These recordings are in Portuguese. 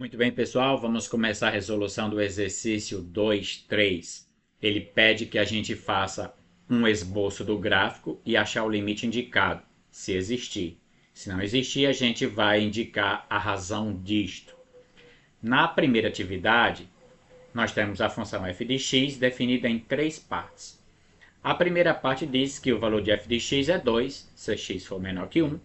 Muito bem, pessoal, vamos começar a resolução do exercício 2.3. Ele pede que a gente faça um esboço do gráfico e achar o limite indicado, se existir. Se não existir, a gente vai indicar a razão disto. Na primeira atividade, nós temos a função f de x definida em três partes. A primeira parte diz que o valor de f de x é 2, se x for menor que 1,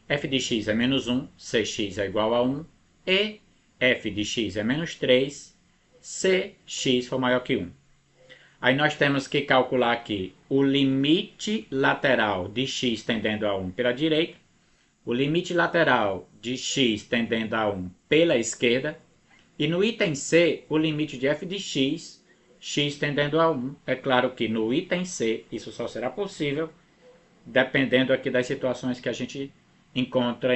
f de x é menos 1, se x é igual a 1, e f de x é menos 3, se x for maior que 1. Aí nós temos que calcular aqui o limite lateral de x tendendo a 1 pela direita, o limite lateral de x tendendo a 1 pela esquerda, e no item C, o limite de f de x, x tendendo a 1. É claro que no item C, isso só será possível dependendo aqui das situações que a gente encontra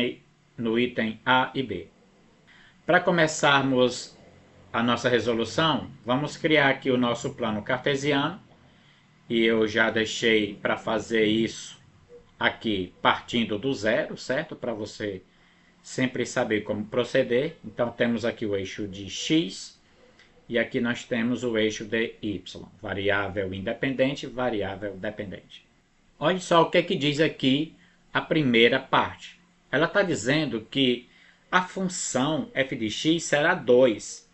no item A e B. Para começarmos a nossa resolução, vamos criar aqui o nosso plano cartesiano. E eu já deixei para fazer isso aqui partindo do zero, certo? Para você sempre saber como proceder. Então temos aqui o eixo de x e aqui nós temos o eixo de y, variável independente, variável dependente. Olha só o que é que diz aqui a primeira parte. Ela está dizendo que a função f de x será 2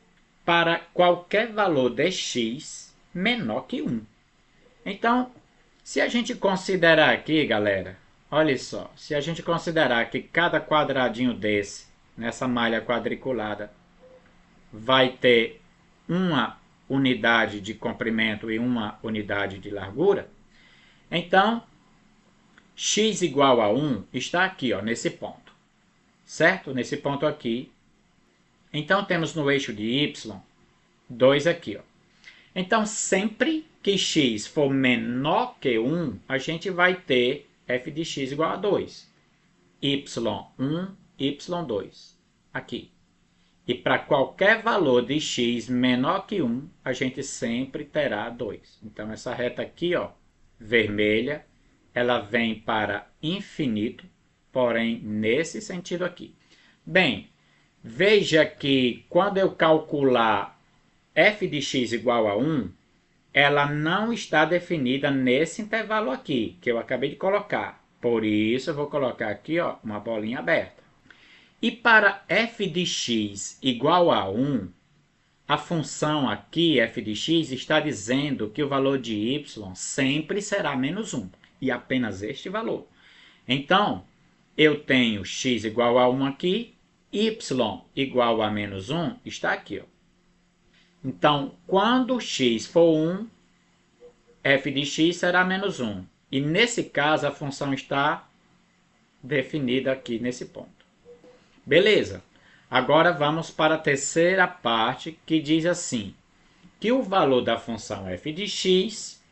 para qualquer valor de x menor que 1. Então, se a gente considerar aqui, galera, olha só, se a gente considerar que cada quadradinho desse, nessa malha quadriculada, vai ter uma unidade de comprimento e uma unidade de largura, então x igual a 1 está aqui, ó, nesse ponto, certo? Nesse ponto aqui. Então temos no eixo de y 2 aqui, ó. Então sempre que x for menor que 1, a gente vai ter f de x igual a 2. y1, y2, aqui. E para qualquer valor de x menor que 1, a gente sempre terá 2. Então essa reta aqui, ó, vermelha, ela vem para infinito, porém nesse sentido aqui. Bem, veja que quando eu calcular f de x igual a 1, ela não está definida nesse intervalo aqui, que eu acabei de colocar. Por isso eu vou colocar aqui, ó, uma bolinha aberta. E para f de x igual a 1, a função aqui, f de x, está dizendo que o valor de y sempre será menos 1, e apenas este valor. Então, eu tenho x igual a 1 aqui, y igual a menos 1 está aqui, ó. Então, quando x for 1, f de x será menos 1. E nesse caso, a função está definida aqui nesse ponto. Beleza. Agora vamos para a terceira parte, que diz assim, que o valor da função f de x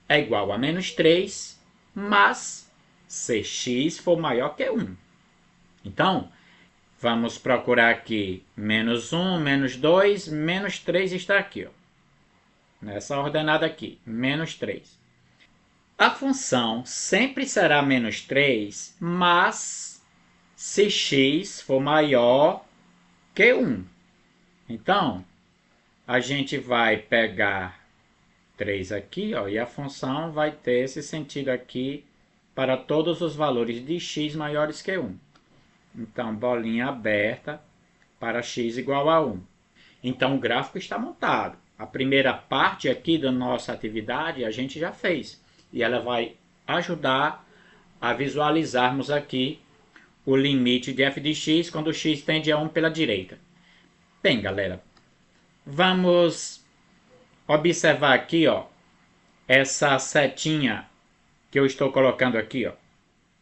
é igual a menos 3, mas se x for maior que 1. Então, vamos procurar aqui menos 1, menos 2, menos 3 está aqui, ó. Nessa ordenada aqui, menos 3. A função sempre será menos 3, mas se x for maior que 1. Então, a gente vai pegar 3 aqui, ó, e a função vai ter esse sentido aqui para todos os valores de x maiores que 1. Então, bolinha aberta para x igual a 1. Então, o gráfico está montado. A primeira parte aqui da nossa atividade a gente já fez. E ela vai ajudar a visualizarmos aqui o limite de f de x quando x tende a 1 pela direita. Bem, galera, vamos observar aqui, ó, essa setinha que eu estou colocando aqui, ó.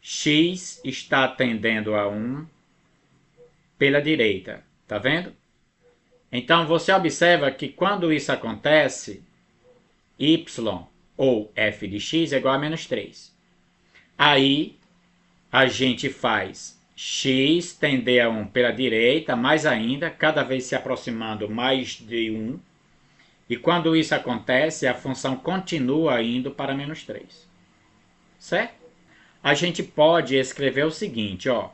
X está tendendo a 1 pela direita, tá vendo? Então você observa que quando isso acontece, y ou f de x é igual a menos 3. Aí a gente faz x tender a 1 pela direita, mais ainda, cada vez se aproximando mais de 1. E quando isso acontece, a função continua indo para menos 3. Certo? A gente pode escrever o seguinte, ó.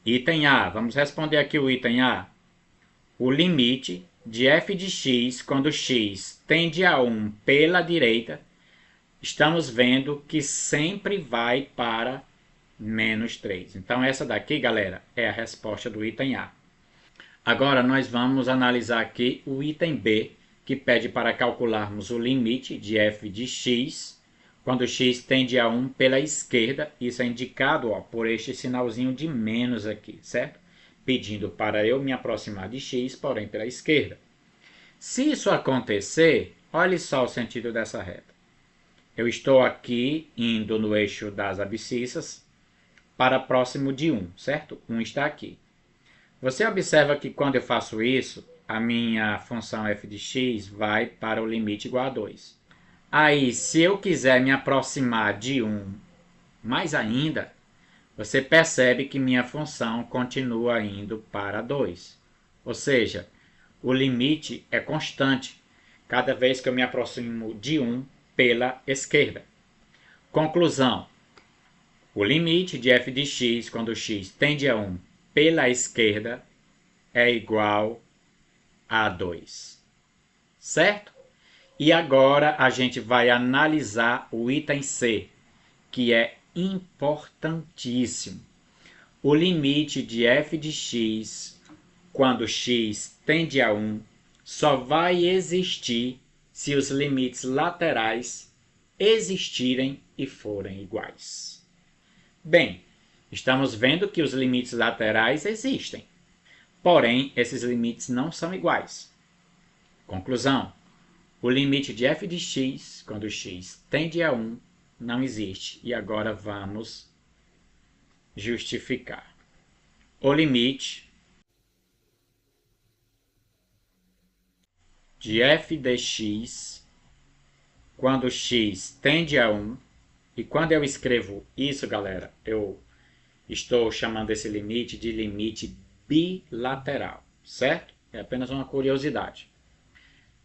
Item A, vamos responder aqui o item A. o limite de f de x quando x tende a 1 pela direita, estamos vendo que sempre vai para menos 3. Então essa daqui, galera, é a resposta do item A. Agora nós vamos analisar aqui o item B, que pede para calcularmos o limite de f de x quando x tende a 1 pela esquerda. Isso é indicado por este sinalzinho de menos aqui, certo? Pedindo para eu me aproximar de x, porém pela esquerda. Se isso acontecer, olhe só o sentido dessa reta. Eu estou aqui indo no eixo das abscissas para próximo de 1, certo? 1 está aqui. Você observa que quando eu faço isso, a minha função f de x vai para o limite igual a 2. Aí, se eu quiser me aproximar de 1 mais ainda, você percebe que minha função continua indo para 2. Ou seja, o limite é constante cada vez que eu me aproximo de 1 pela esquerda. Conclusão: o limite de f de x quando x tende a 1 pela esquerda é igual a 2. Certo? E agora a gente vai analisar o item C, que é importantíssimo. O limite de f de x quando x tende a 1 só vai existir se os limites laterais existirem e forem iguais. Bem, estamos vendo que os limites laterais existem, porém esses limites não são iguais. Conclusão: o limite de f de x quando x tende a 1 não existe. E agora vamos justificar. O limite de f de x quando x tende a 1, e quando eu escrevo isso, galera, eu estou chamando esse limite de limite bilateral, certo? É apenas uma curiosidade.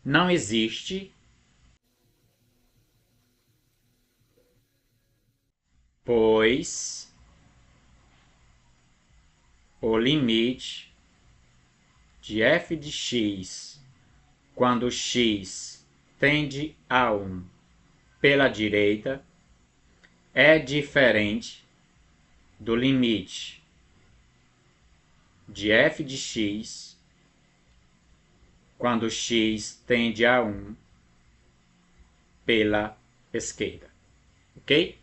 Não existe, pois o limite de f de x quando x tende a 1 pela direita é diferente do limite de f de x quando x tende a 1 pela esquerda. Ok?